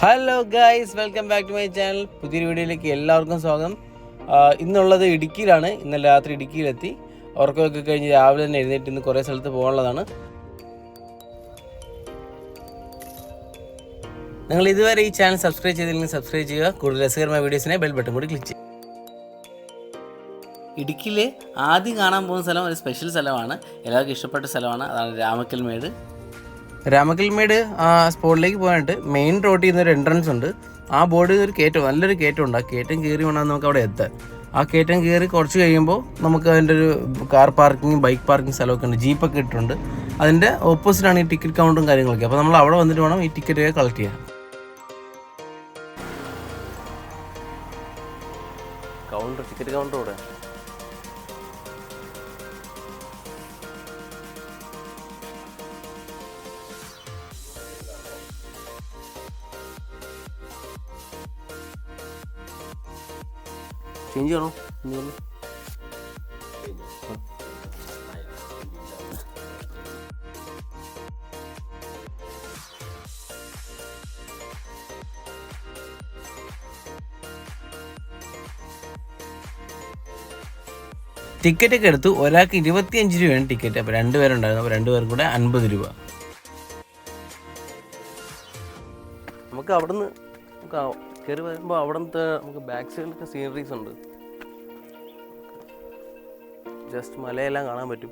Hello guys, welcome back to my channel. പുതിയൊരു വീഡിയോയിലേക്ക് എല്ലാവർക്കും സ്വാഗതം. ഇന്നുള്ളത് ഇടുക്കിയിലാണ്. ഇന്നലെ രാത്രി ഇടുക്കിയിലെത്തി. ഉറക്കമൊക്കെ കഴിഞ്ഞ് രാവിലെ തന്നെ എഴുന്നേറ്റ് ഇന്ന് കുറേ സ്ഥലത്ത് പോകാനുള്ളതാണ്. നിങ്ങൾ ഇതുവരെ ഈ ചാനൽ സബ്സ്ക്രൈബ് ചെയ്തില്ലെങ്കിൽ സബ്സ്ക്രൈബ് ചെയ്യുക. കൂടുതൽ രസകരമായ വീഡിയോസിനെ ബെൽ ബട്ടൺ കൂടി ക്ലിക്ക് ചെയ്യുക. ഇടുക്കിയിൽ ആദ്യം കാണാൻ പോകുന്ന സ്ഥലം ഒരു സ്പെഷ്യൽ സ്ഥലമാണ്, എല്ലാവർക്കും ഇഷ്ടപ്പെട്ട സ്ഥലമാണ്. അതാണ് രാമക്കൽമേട്. രാമക്കൽമേട് സ്പോട്ടിലേക്ക് പോകാനായിട്ട് മെയിൻ റോഡിൽ നിന്നൊരു എൻട്രൻസ് ഉണ്ട്. ആ ബോർഡിൽ ഒരു കയറ്റം, നല്ലൊരു കയറ്റമുണ്ട്. ആ കയറ്റം കയറി വേണം നമുക്ക് അവിടെ എത്താൻ. ആ കയറ്റം കയറി കുറച്ച് കഴിയുമ്പോൾ നമുക്ക് അതിൻ്റെ ഒരു കാർ പാർക്കിങ്, ബൈക്ക് പാർക്കിംഗ് സ്ഥലമൊക്കെ ഉണ്ട്. ജീപ്പൊക്കെ ഇട്ടിട്ടുണ്ട്. അതിൻ്റെ ഓപ്പോസിറ്റാണ് ഈ ടിക്കറ്റ് കൗണ്ടറും കാര്യങ്ങളൊക്കെ. അപ്പോൾ നമ്മൾ അവിടെ വന്നിട്ട് വേണം ഈ ടിക്കറ്റൊക്കെ കളക്ട് ചെയ്യാൻ. ടിക്കറ്റ് കൗണ്ടർ ഇവിടെ. ചേഞ്ച് ചെയ്യണോ? ടിക്കറ്റൊക്കെ എടുത്തു. ഒരാൾക്ക് 25 രൂപയാണ് ടിക്കറ്റ്. അപ്പോൾ 2 പേരുണ്ടായിരുന്നു. അപ്പോൾ 2 പേർക്കും കൂടെ 50 രൂപ. നമുക്ക് അവിടുന്ന് കയറി വരുമ്പോൾ അവിടുത്തെ നമുക്ക് ബാക്ക് സൈഡിലൊക്കെ സീനറീസ് ഉണ്ട്. ജസ്റ്റ് മലയെല്ലാം കാണാൻ പറ്റും.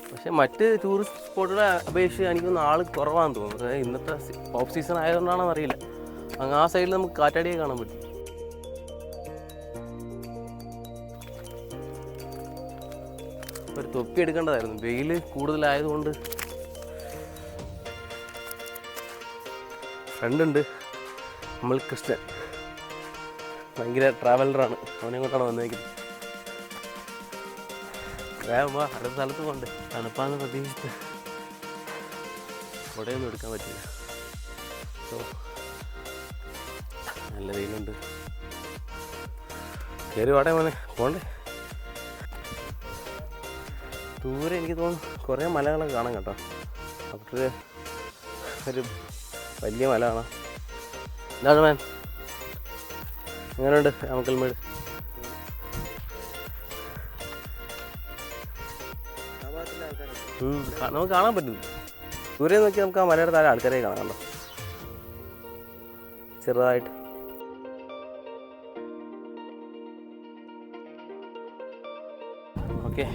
പക്ഷെ മറ്റ് ടൂറിസ്റ്റ് സ്പോട്ടുകളെ അപേക്ഷിച്ച് എനിക്കൊന്ന് ആൾ കുറവാണെന്ന് തോന്നുന്നു. ഇന്നത്തെ ഓഫ് സീസൺ ആയതുകൊണ്ടാണെന്ന് അറിയില്ല. അങ്ങ് ആ സൈഡിൽ നമുക്ക് കാറ്റാടിയെ കാണാൻ പറ്റും. ഒരു തൊപ്പി എടുക്കേണ്ടതായിരുന്നു, വെയിൽ കൂടുതലായതുകൊണ്ട്. ഫ്രണ്ടുണ്ട് നമ്മൾ കൃഷ്ണൻ, ഭയങ്കര ട്രാവലറാണ്. അവനെ കൊണ്ടാണ് വന്നേക്കുന്നത്. വേഗം വാ, അടുത്ത സ്ഥലത്ത് പോകണ്ടേ. തണുപ്പാന്ന് പ്രതീക്ഷിച്ച് കുടയൊന്നും എടുക്കാൻ പറ്റില്ല. സോ നല്ല വെയിലുണ്ട്. കയറി വാടേ മോനെ, പോണ്ടേ. ദൂരെ എനിക്ക് തോന്നുന്നു കുറേ മലകളൊക്കെ കാണാം കേട്ടോ. അപ്പോൾ ഒരു വലിയ മല കാണാം. എന്താണ് മാൻ, എങ്ങനെയുണ്ട് രാമക്കൽമേട്? നമുക്ക് കാണാൻ പറ്റും. ദൂരെ നോക്കി നമുക്ക് ആ മലയുടെ താഴെ ആൾക്കാരെ കാണാം കേട്ടോ, ചെറുതായിട്ട്. ഓക്കെ,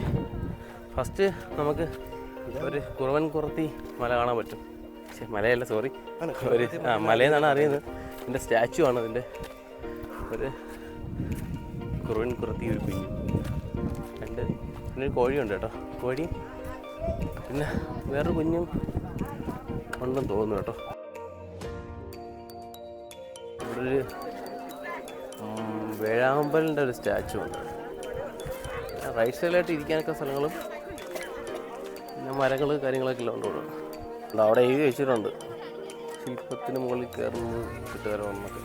ഫസ്റ്റ് നമുക്ക് ഒരു കുറവൻകുറത്തി മല കാണാൻ പറ്റും. മലയല്ല, സോറി, ഒരു മലയെന്നാണ് അറിയുന്നത്. ഇതിൻ്റെ സ്റ്റാച്ചു ആണ്. അതിൻ്റെ ഒരു കുറവൻകുറത്തി ഒരു കുഞ്ഞു. പിന്നെ ഒരു കോഴിയുണ്ട് കേട്ടോ, കോഴി. പിന്നെ വേറൊരു കുഞ്ഞും ഉണ്ടെന്ന് തോന്നുന്നു കേട്ടോ. ഇവിടെ ഒരു വേഴാമ്പലിൻ്റെ ഒരു സ്റ്റാച്ചു ഉണ്ട്. റൈറ്റ് സൈഡിലായിട്ട് ഇരിക്കാനൊക്കെ സ്ഥലങ്ങളും പിന്നെ മരങ്ങൾ കാര്യങ്ങളൊക്കെ എല്ലാം ഉണ്ട്. അവിടെ എഴുതി വെച്ചിട്ടുണ്ട്, ശില്പത്തിന് മുകളിൽ കയറുന്നത് കിട്ടുകാരെന്നൊക്കെ.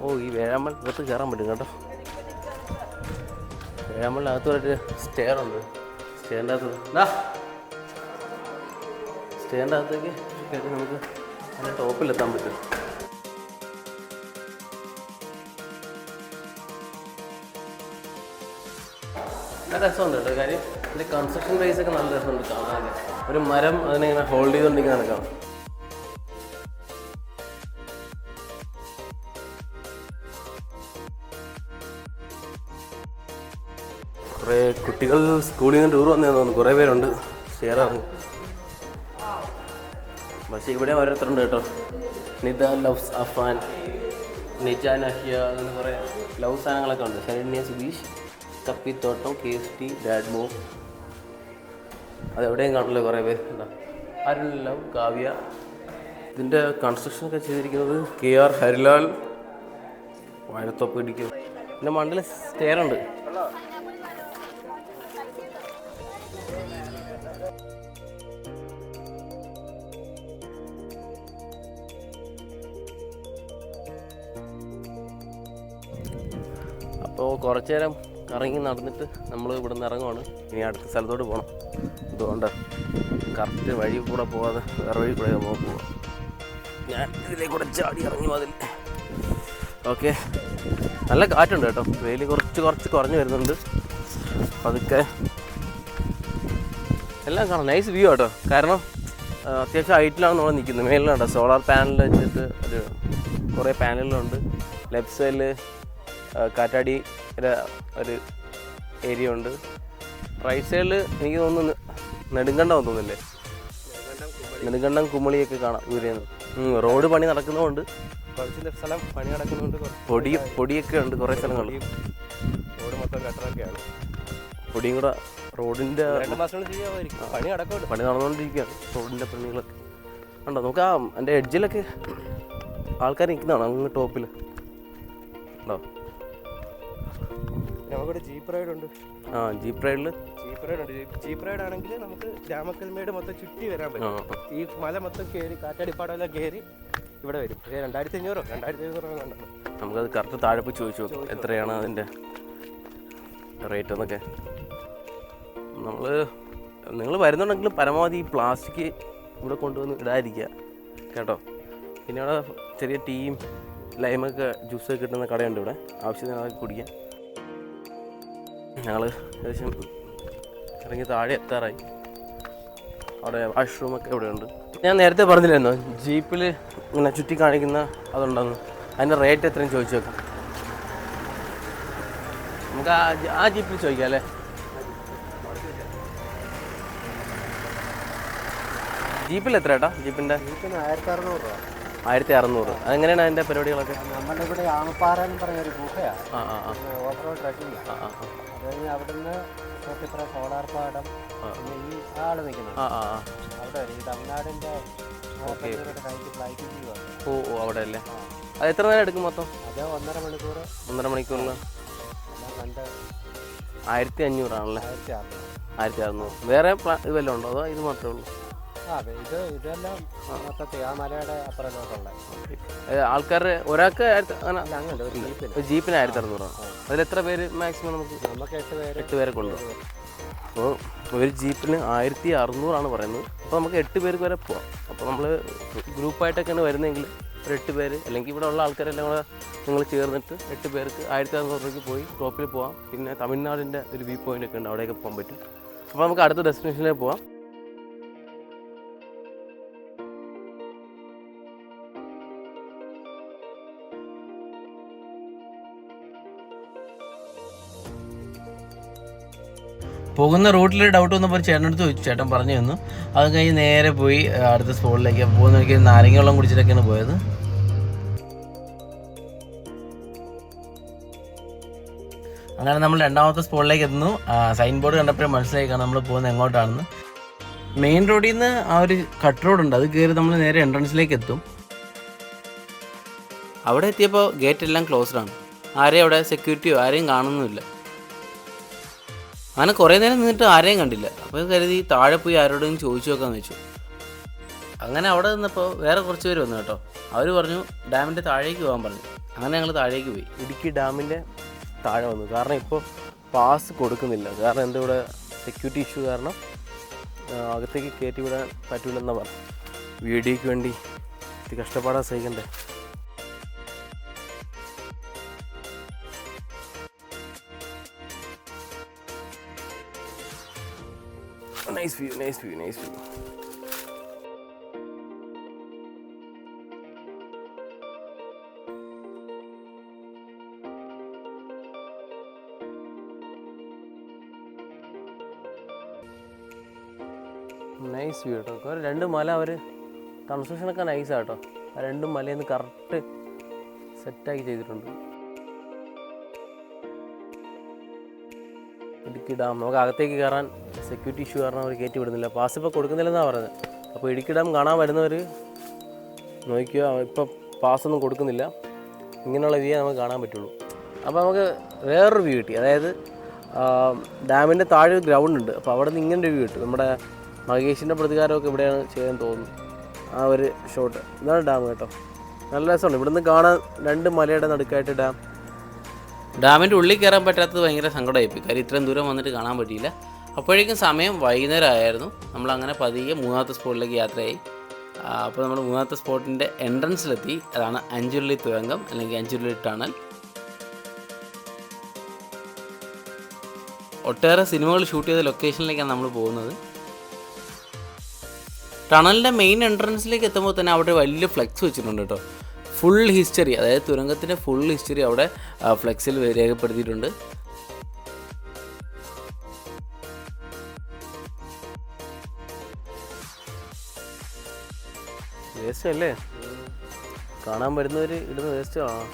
ഓ, ഈ വേഴാമ്പലത്ത് കയറാൻ പറ്റും കേട്ടോ. വേഴാമ്പലിനകത്ത് ഒരു സ്റ്റെയർ ഉണ്ട്. സ്റ്റെയറിൻ്റെ അകത്തേക്ക് കയറി നമുക്ക് അതിൻ്റെ ടോപ്പിലെത്താൻ പറ്റും. നല്ല രസമുണ്ട് കേട്ടോ. കാര്യം ഇതിൻ്റെ കൺസ്ട്രക്ഷൻ ബേസ് ഒക്കെ നല്ല രസമുണ്ട് കാണാൻ. ഒരു മരം അതിനിങ്ങനെ ഹോൾഡ് ചെയ്തുകൊണ്ടിരിക്കുന്ന കാണാം. കുറേ കുട്ടികൾ സ്കൂളിൽ നിന്ന് ടൂർ വന്നതെന്ന് തോന്നുന്നു. കുറേ പേരുണ്ട്. ഷെയർ ഇറങ്ങും. പക്ഷേ ഇവിടെ ഓരോരുത്തരുണ്ട് കേട്ടോ. നിത ലവ്സ് അഫാൻ, നിജ നഹ്യ, അങ്ങനെ കുറേ ലവ് സാധനങ്ങളൊക്കെ ഉണ്ട്. ശരണ്യ സുധീഷ്, കപ്പിത്തോട്ടം, KST, ഡാഡ്മോ. അതെവിടെയും കാണില്ല. കുറേ പേര് എന്താ അരുൺ ലവ്, കാവ്യ. ഇതിൻ്റെ കൺസ്ട്രക്ഷനൊക്കെ ചെയ്തിരിക്കുന്നത് KR ഹരിലാൽ. വാഴത്തോപ്പ് ഇടിക്കും. പിന്നെ മണ്ടയിൽ സ്റ്റെയറുണ്ട്. അപ്പോൾ കുറച്ച് നേരം കറങ്ങി നടന്നിട്ട് നമ്മൾ ഇവിടെ നിന്ന് ഇറങ്ങുവാണ്. ഇനി അടുത്ത സ്ഥലത്തോട്ട് പോകണം. അതുകൊണ്ട് കറക്റ്റ് വഴി കൂടെ പോകാതെ വേറെ വഴി കൂടെ നമുക്ക് പോവാം. ഞാൻ ഇതിലേക്ക് കൂടെ ചാടി ഇറങ്ങി അതിൽ. ഓക്കെ, നല്ല കാറ്റുണ്ട് കേട്ടോ. വെയിൽ കുറച്ച് കുറഞ്ഞ് വരുന്നുണ്ട്. അതൊക്കെ എല്ലാം കാണാം. നൈസ് വ്യൂ കേട്ടോ. കാരണം അത്യാവശ്യം ഹൈറ്റിലാണ് നമ്മൾ നിൽക്കുന്നത്. മേലിലുണ്ട് സോളാർ പാനൽ വെച്ചിട്ട് ഒരു കുറേ പാനലുകളുണ്ട്. ലെഫ്റ്റ് സൈഡിൽ കാറ്റാടിയുടെ ഒരു ഏരിയ ഉണ്ട്. റൈറ്റ് സൈഡിൽ എനിക്ക് തോന്നുന്നു നെടുങ്കണ്ടം തോന്നുന്നില്ലേ, നെടുങ്കണ്ടം കുമളിയൊക്കെ കാണാം ദൂരെന്ന്. റോഡ് പണി നടക്കുന്നതുകൊണ്ട് കുറച്ച് സ്ഥലം പണി നടക്കുന്നുണ്ട്. പൊടിയൊക്കെ ഉണ്ട് കുറേ സ്ഥലങ്ങളിൽ. റോഡ് മൊത്തം ഗട്ടറൊക്കെയാണ്. പൊടിയും കൂടെ റോഡിൻ്റെ 2 മാസം പണി നടന്നുകൊണ്ടിരിക്കുകയാണ്. റോഡിൻ്റെ പണികളൊക്കെ ഉണ്ടോ നമുക്ക്. എൻ്റെ എഡ്ജിലൊക്കെ ആൾക്കാർ നിൽക്കുന്നതാണ് അങ്ങ് ടോപ്പിൽ ഉണ്ടോ. നമുക്കിവിടെ ജീപ്പ് റൈഡ് ഉണ്ട്. ജീപ്പ് റൈഡ് ഉണ്ട്. ജീപ്പ് റൈഡ് ആണെങ്കിൽ നമുക്ക് രാമക്കൽമേട് മൊത്തം ചുറ്റി വരാൻ പറ്റും. ഈ മല മൊത്തം കയറി കാറ്റാടിപ്പാടെല്ലാം കയറി ഇവിടെ വരും. 2500 കണ്ടത്. നമുക്കത് കറക്റ്റ് താഴെ പോയി ചോദിച്ചു നോക്കാം എത്രയാണ് അതിൻ്റെ റേറ്റ് എന്നൊക്കെ. നിങ്ങൾ വരുന്നുണ്ടെങ്കിലും പരമാവധി ഈ പ്ലാസ്റ്റിക് ഇവിടെ കൊണ്ടുവന്ന് ഇടാതിരിക്കുക കേട്ടോ. പിന്നെ അവിടെ ചെറിയ ടീയും ലൈമൊക്കെ ജ്യൂസൊക്കെ കിട്ടുന്ന കടയുണ്ട് ഇവിടെ. ആവശ്യത്തിന് അതൊക്കെ കുടിക്കാം. ഞങ്ങൾ ഏകദേശം ഇറങ്ങി താഴെ എത്താറായി. അവിടെ വാഷ്റൂമൊക്കെ ഇവിടെ ഉണ്ട്. ഞാൻ നേരത്തെ പറഞ്ഞില്ലായിരുന്നോ ജീപ്പിൽ ഇങ്ങനെ ചുറ്റി കാണിക്കുന്ന അതുണ്ടെന്ന്. അതിൻ്റെ റേറ്റ് എത്രയും ചോദിച്ചു നോക്കാം. നമുക്ക് ആ ജീപ്പിൽ ചോദിക്കാം അല്ലേ. ജീപ്പിൽ എത്ര ഏട്ടാ? ജീപ്പിൻ്റെ 1600 രൂപ. 1600. അതെങ്ങനെയാണ് അതിൻ്റെ പരിപാടികളൊക്കെ? നമ്മുടെ ഇവിടെ ആമപ്പാറ എന്ന് പറഞ്ഞൊരു ഗുഹയാണ്. Off road trekking. അത് കഴിഞ്ഞ് അവിടുന്ന് സോളാർ പാടം ഈ ആള് നിൽക്കുന്നത് അവിടെ ഈ തമിഴ്നാടിൻ്റെ ഫ്ലൈറ്റ് ചെയ്യുവാണ്. ഓ അവിടെ അല്ലേ. അത് എത്ര നേരം എടുക്കും മൊത്തം? അത് 1.5 മണിക്കൂർ. 1.5 മണിക്കൂറിൽ എല്ലാം കണ്ട് 1500 ആണല്ലേ. 1600. വേറെ ഇത് വല്ലതും ഉണ്ടോ അതോ ഇത് മാത്രമേ ഉള്ളൂ? ഇതെല്ലാം മൊത്തത്തിൽ ആ മലയുടെ അപ്പുറത്തോട്ടുള്ള ആൾക്കാരുടെ ഒരാൾക്ക് അങ്ങനെ ജീപ്പിന് 1600 ആണ്. അതിലെത്ര പേര് മാക്സിമം നമുക്ക്? 8 പേരെ കൊണ്ടുപോകും. അപ്പോൾ ഒരു ജീപ്പിന് 1600 ആണ് പറയുന്നത്. അപ്പോൾ നമുക്ക് 8 പേർക്ക് വരെ പോവാം. അപ്പോൾ നമ്മൾ ഗ്രൂപ്പായിട്ടൊക്കെയാണ് വരുന്നതെങ്കിൽ ഒരു 8 പേര് അല്ലെങ്കിൽ ഇവിടെ ഉള്ള ആൾക്കാരെല്ലാം കൂടെ നിങ്ങൾ ചേർന്നിട്ട് 8 പേർക്ക് 1600 രൂപയ്ക്ക് പോയി ടോപ്പിൽ പോവാം. പിന്നെ തമിഴ്നാടിൻ്റെ ഒരു വ്യൂ പോയിൻ്റ് ഒക്കെ ഉണ്ട്, അവിടെയൊക്കെ പോകാൻ പറ്റും. അപ്പോൾ നമുക്ക് അടുത്ത ഡെസ്റ്റിനേഷനിലേക്ക് പോവാം. പോകുന്ന റൂട്ടിൽ ഡൗട്ട് വന്നപ്പോൾ ചേട്ടനടുത്ത് ചോദിച്ചു. ചേട്ടൻ പറഞ്ഞു തന്നു. അത് കഴിഞ്ഞ് നേരെ പോയി അടുത്ത സ്പോട്ടിലേക്ക് പോകുന്ന എനിക്ക് നാരങ്ങ വെള്ളം കുടിച്ചിട്ടൊക്കെയാണ് പോയത്. അങ്ങനെ നമ്മൾ രണ്ടാമത്തെ സ്പോട്ടിലേക്ക് എത്തുന്നു. സൈൻ ബോർഡ് കണ്ടപ്പോഴേ മനസ്സിലായിക്കാണ് നമ്മൾ പോകുന്നത് എങ്ങോട്ടാണെന്ന്. മെയിൻ റോഡിൽ നിന്ന് ആ ഒരു കട്ട് റോഡുണ്ട്, അത് കയറി നമ്മൾ നേരെ എൻട്രൻസിലേക്ക് എത്തും. അവിടെ എത്തിയപ്പോൾ ഗേറ്റ് എല്ലാം ക്ലോസ്ഡ് ആണ്. ആരെയും അവിടെ സെക്യൂരിറ്റിയോ ആരെയും കാണുന്നുമില്ല. അങ്ങനെ കുറേ നേരം നിന്നിട്ട് ആരെയും കണ്ടില്ല. അപ്പോൾ കരുതി താഴെ പോയി ആരോടും ചോദിച്ചു നോക്കാമെന്ന് വെച്ചു. അങ്ങനെ അവിടെ നിന്നപ്പോൾ വേറെ കുറച്ച് പേര് വന്നു കേട്ടോ. അവർ പറഞ്ഞു ഡാമിൻ്റെ താഴേക്ക് പോകാൻ പറഞ്ഞു. അങ്ങനെ ഞങ്ങൾ താഴേക്ക് പോയി. ഇടുക്കി ഡാമിൻ്റെ താഴെ വന്നു. കാരണം ഇപ്പോൾ പാസ് കൊടുക്കുന്നില്ല. കാരണം എന്താ ഇവിടെ സെക്യൂരിറ്റി ഇഷ്യൂ കാരണം അകത്തേക്ക് കയറ്റി വിടാൻ പറ്റില്ലെന്നാണ് പറഞ്ഞു. വീഡിയോയ്ക്ക് വേണ്ടി കഷ്ടപ്പാടാൻ സഹിക്കണ്ടേ. Nice view. നൈസ് വ്യൂ കേട്ടോ. 2 മല അവർ കൺസ്ട്രക്ഷനൊക്കെ നൈസാണ് കേട്ടോ. ആ 2 മലയിൽ നിന്ന് കറക്റ്റ് സെറ്റാക്കി ചെയ്തിട്ടുണ്ട്. ഇടുക്കി ഡാം നമുക്ക് അകത്തേക്ക് കയറാൻ സെക്യൂരിറ്റി ഇഷ്യൂ കാരണം അവർ കയറ്റി വിടുന്നില്ല. പാസ് ഇപ്പോൾ കൊടുക്കുന്നില്ലെന്നാണ് പറഞ്ഞത്. അപ്പോൾ ഇടുക്കി ഡാം കാണാൻ വരുന്നവർ നോക്കിയോ, ഇപ്പോൾ പാസ്സൊന്നും കൊടുക്കുന്നില്ല. ഇങ്ങനെയുള്ള വ്യൂ നമുക്ക് കാണാൻ പറ്റുള്ളൂ. അപ്പോൾ നമുക്ക് വേറൊരു വ്യൂ കിട്ടി. അതായത് ഡാമിൻ്റെ താഴെ ഒരു ഗ്രൗണ്ട് ഉണ്ട്. അപ്പോൾ അവിടെ നിന്ന് ഇങ്ങനൊരു വ്യൂ കിട്ടും. നമ്മുടെ മഹേഷിൻ്റെ പ്രതികാരമൊക്കെ ഇവിടെയാണ് ചെയ്യാൻ തോന്നുന്നു. ആ ഒരു ഷോട്ട്. ഇതാണ് ഡാം കേട്ടോ. നല്ല രസമുണ്ട്. ഇവിടുന്ന് കാണാൻ 2 മലയുടെ നടുക്കായിട്ട് ഡാം. ഡാമിൻ്റെ ഉള്ളിൽ കയറാൻ പറ്റാത്തത് ഭയങ്കര സങ്കടമായിപ്പോയി, കാര്യം ഇത്രയും ദൂരം വന്നിട്ട് കാണാൻ പറ്റിയില്ല. അപ്പോഴേക്കും സമയം വൈകുന്നേരം ആയിരുന്നു. നമ്മളങ്ങനെ പതിയെ മൂന്നാമത്തെ സ്പോട്ടിലേക്ക് യാത്രയായി. അപ്പോൾ നമ്മൾ മൂന്നാമത്തെ സ്പോട്ടിൻ്റെ എൻട്രൻസിലെത്തി. അതാണ് അഞ്ചുരുളി തുരങ്കം അല്ലെങ്കിൽ അഞ്ചുരുളി ടണൽ. ഒട്ടേറെ സിനിമകൾ ഷൂട്ട് ചെയ്ത ലൊക്കേഷനിലേക്കാണ് നമ്മൾ പോകുന്നത്. ടണലിൻ്റെ മെയിൻ എൻട്രൻസിലേക്ക് എത്തുമ്പോൾ തന്നെ അവിടെ വലിയ ഫ്ലെക്സ് വെച്ചിട്ടുണ്ട് കേട്ടോ. ഫുൾ ഹിസ്റ്ററി, അതായത് തുരങ്കത്തിൻ്റെ ഫുൾ ഹിസ്റ്ററി അവിടെ ഫ്ലെക്സിൽ രേഖപ്പെടുത്തിയിട്ടുണ്ട്. വേസ്റ്റ് അല്ലേ കാണാൻ വരുന്നവർ ഇടുന്ന വേസ്റ്റ് ആണോ?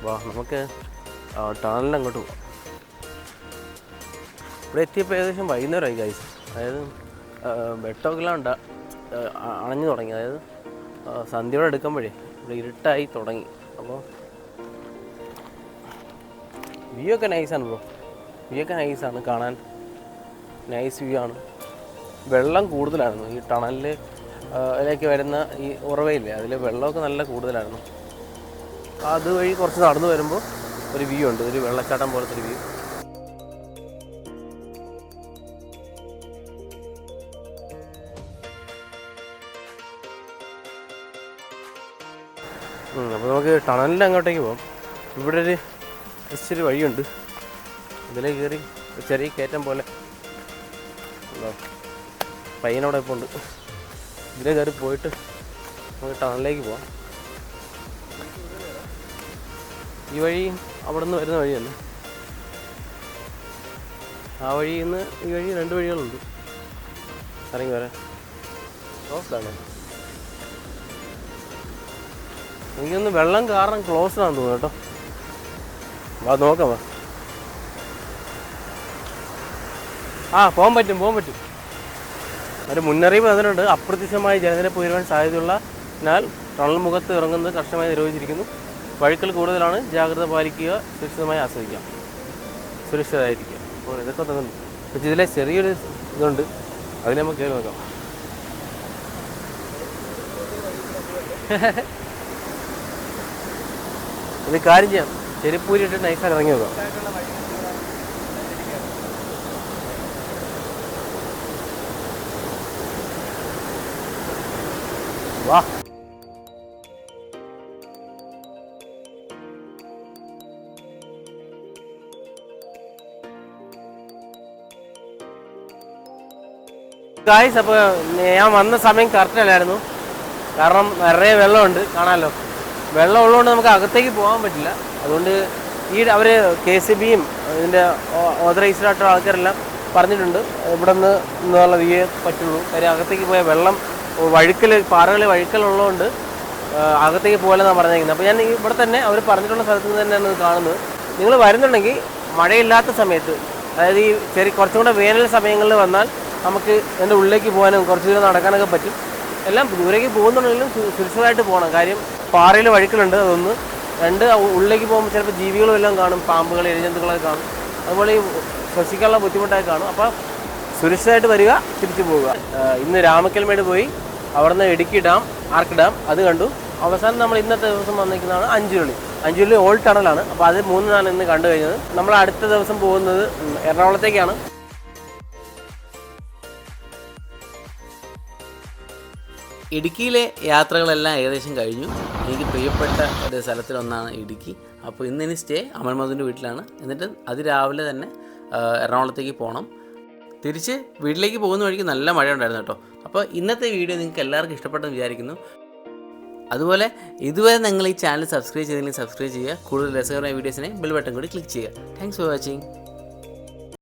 വാ, നമുക്ക് ടണലിൽ അങ്ങോട്ട് പോവാം. ഇവിടെ എത്തിയപ്പോൾ ഏകദേശം വൈകുന്നേരമായി ഗൈസ്. അതായത് വെട്ടമൊക്കെല്ലാം അണഞ്ഞു തുടങ്ങി. അതായത് സന്ധ്യയോടെ എടുക്കുമ്പോഴേ ഇവിടെ ഇരുട്ടായി തുടങ്ങി. അപ്പോൾ വ്യൂ ഒക്കെ നൈസാണ് ബ്രോ, വ്യൂ ഒക്കെ നൈസാണ്, കാണാൻ നൈസ് വ്യൂ ആണ്. വെള്ളം കൂടുതലായിരുന്നു ഈ ടണലിലേക്ക് വരുന്ന ഈ ഉറവയില്ലേ, അതിൽ വെള്ളമൊക്കെ നല്ല കൂടുതലായിരുന്നു. അതുവഴി കുറച്ച് നടന്നു വരുമ്പോൾ ഒരു വ്യൂ ഉണ്ട്, ഒരു വെള്ളച്ചാട്ടം പോലത്തെ ഒരു വ്യൂ. അപ്പോൾ നമുക്ക് ടണലിൻ്റെ അങ്ങോട്ടേക്ക് പോകാം. ഇവിടെ ഒരു ജസ്റ്റ് ഒരു വഴിയുണ്ട്, ഇതിലേക്ക് കയറി ചെറിയ കയറ്റം പോലെ പയ്യനോടെ ഇപ്പോൾ ഉണ്ട്. ഇതിലെ കയറി പോയിട്ട് നമുക്ക് ടണലിലേക്ക് പോവാം. ഈ വഴി അവിടെ നിന്ന് വരുന്ന വഴിയല്ല, ആ വഴിയിൽ നിന്ന് ഈ വഴി 2 വഴികളുണ്ട് ഇറങ്ങി വരാൻ. ക്ലോസ്ഡാണ്, എനിക്കൊന്ന് വെള്ളം കാരണം ക്ലോസ്ഡാണെന്ന് തോന്നുന്നു കേട്ടോ. വാ നോക്കാം. പോകാൻ പറ്റും. ഒരു മുന്നറിയിപ്പ് തന്നിട്ടുണ്ട്. അപ്രത്യക്ഷമായി ജലനിരപ്പ് ഉയരുവാൻ സാധ്യതയുള്ളതിനാൽ ടണൽ മുഖത്ത് ഇറങ്ങുന്നത് കർശനമായി നിരോധിച്ചിരിക്കുന്നു. വഴുക്കൽ കൂടുതലാണ്, ജാഗ്രത പാലിക്കുക, സുരക്ഷിതമായി ആസ്വദിക്കാം, സുരക്ഷിതമായിരിക്കുക. അപ്പോൾ ഇതൊക്കെ തന്നുണ്ട്. പക്ഷേ ഇതിലെ ചെറിയൊരു ഇതുണ്ട്, അതിനെ നമുക്ക് കയറി നോക്കാം. ഇത് കാര്യം ചെയ്യാം, ചെരുപ്പൂരിട്ട് നൈസായിട്ട് ഇറങ്ങി നോക്കാം. വാ, ഗായ്സ്. അപ്പോൾ ഞാൻ വന്ന സമയം കറക്റ്റ് അല്ലായിരുന്നു, കാരണം നിറയെ വെള്ളമുണ്ട്, കാണാമല്ലോ. വെള്ളം ഉള്ളതുകൊണ്ട് നമുക്ക് അകത്തേക്ക് പോകാൻ പറ്റില്ല. അതുകൊണ്ട് അവർ KCBയും ഇതിൻ്റെ ഓതറൈസ്ഡ് ആയിട്ടുള്ള ആൾക്കാരെല്ലാം പറഞ്ഞിട്ടുണ്ട് ഇവിടെ നിന്നുള്ള വ്യൂ പറ്റുള്ളൂ. കാര്യം അകത്തേക്ക് പോയ വെള്ളം പാറകളിൽ വഴുക്കലുള്ളതുകൊണ്ട് അകത്തേക്ക് പോകലെന്നാണ് പറഞ്ഞിരിക്കുന്നത്. അപ്പോൾ ഞാൻ ഇവിടെ തന്നെ അവർ പറഞ്ഞിട്ടുള്ള സ്ഥലത്ത് നിന്ന് തന്നെയാണ് കാണുന്നത്. നിങ്ങൾ വരുന്നുണ്ടെങ്കിൽ മഴയില്ലാത്ത സമയത്ത്, അതായത് ഈ കുറച്ചും കൂടെ വേനൽ സമയങ്ങളിൽ വന്നാൽ നമുക്ക് എൻ്റെ ഉള്ളിലേക്ക് പോകാനും കുറച്ച് ദൂരം നടക്കാനൊക്കെ പറ്റും. എല്ലാം ദൂരേക്ക് പോകുന്നുണ്ടെങ്കിലും സുരക്ഷിതമായിട്ട് പോകണം. കാര്യം പാറയിൽ വഴുക്കലുണ്ട്, അതൊന്ന്. 2, ഉള്ളിലേക്ക് പോകുമ്പോൾ ചിലപ്പോൾ ജീവികളും എല്ലാം കാണും, പാമ്പുകൾ, ഇഴജന്തുക്കളൊക്കെ കാണും. അതുപോലെ ഈ ശ്വസിക്കാനുള്ള ബുദ്ധിമുട്ടായി കാണും. അപ്പോൾ സുരക്ഷിതമായിട്ട് വരിക, തിരിച്ചു പോവുക. ഇന്ന് രാമക്കൽമേട് പോയി, അവിടെ നിന്ന് ഇടുക്കി ഡാം, ആർക്ക് ഡാം അത് കണ്ടു. അവസാനം നമ്മൾ ഇന്നത്തെ ദിവസം വന്നിരിക്കുന്നതാണ് അഞ്ചുരുളി ഓൾഡ് ടണലാണ്. അപ്പോൾ അത് 3 ഇന്ന് കണ്ടു കഴിഞ്ഞത്. നമ്മൾ അടുത്ത ദിവസം പോകുന്നത് എറണാകുളത്തേക്കാണ്. ഇടുക്കിയിലെ യാത്രകളെല്ലാം ഏകദേശം കഴിഞ്ഞു. എനിക്ക് പ്രിയപ്പെട്ട ഒരു സ്ഥലത്തിലൊന്നാണ് ഇടുക്കി. അപ്പോൾ ഇന്നിനി സ്റ്റേ അമൽമധുവിൻ്റെ വീട്ടിലാണ്. എന്നിട്ട് അതിരാവിലെ തന്നെ എറണാകുളത്തേക്ക് പോകണം. തിരിച്ച് വീട്ടിലേക്ക് പോകുന്ന വഴിക്ക് നല്ല മഴ ഉണ്ടായിരുന്നു കേട്ടോ. അപ്പോൾ ഇന്നത്തെ വീഡിയോ നിങ്ങൾക്ക് എല്ലാവർക്കും ഇഷ്ടപ്പെട്ടെന്ന് വിചാരിക്കുന്നു. അതുപോലെ ഇതുവരെ നിങ്ങൾ ഈ ചാനൽ സബ്സ്ക്രൈബ് ചെയ്തെങ്കിൽ സബ്സ്ക്രൈബ് ചെയ്യുക. കൂടുതൽ രസകരമായ വീഡിയോസിനെ ബെൽ ബട്ടൺ കൂടി ക്ലിക്ക് ചെയ്യുക. Thanks for watching.